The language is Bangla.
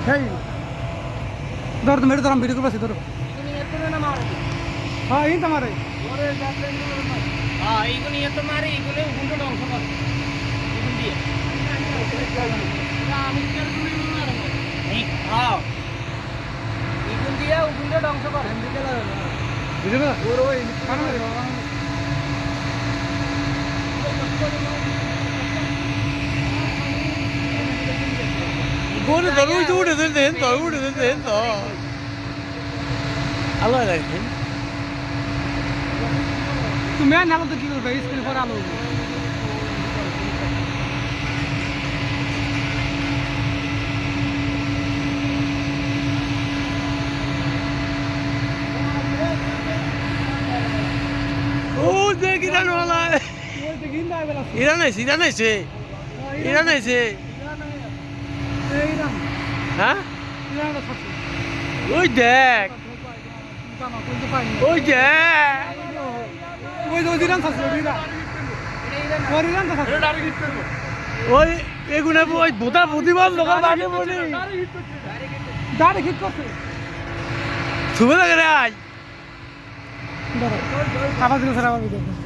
Hey, ধর তুমি ধর ভিডিও করবা ধরো হ্যাঁ এই তোমারে হ্যাঁ এইগুলো এত মারে এইগুলো উল্টো ধ্বংস করে এগুলো দিয়ে হ্যাঁ এগুলো দিয়ে উল্টো ধ্বংস করে ভিডিও না ওর ওই কারণ Gone the road to the then, the road to the then. I like him. তুমি আর নালো তো কি করবে স্কুল পর আলো Oh, they get on all that. ওই তো গিন্দা বেলা Iran is Iran is এইরাম Huh? ইরাম না থাকছে ওই দেখ জামা কোনটা পাইনি ওই দেখ ওই যে ইরাম থাকছে ইরাম ওর ইরাম থাকছে ওই এগুলো ওই বোতা প্রতিবাদ লোকাল আগে বলি দাঁড়ে হিট করছে শুভ লাগে রে আজ দাঁড়া আবার দিল স্যার আবার ভিডিও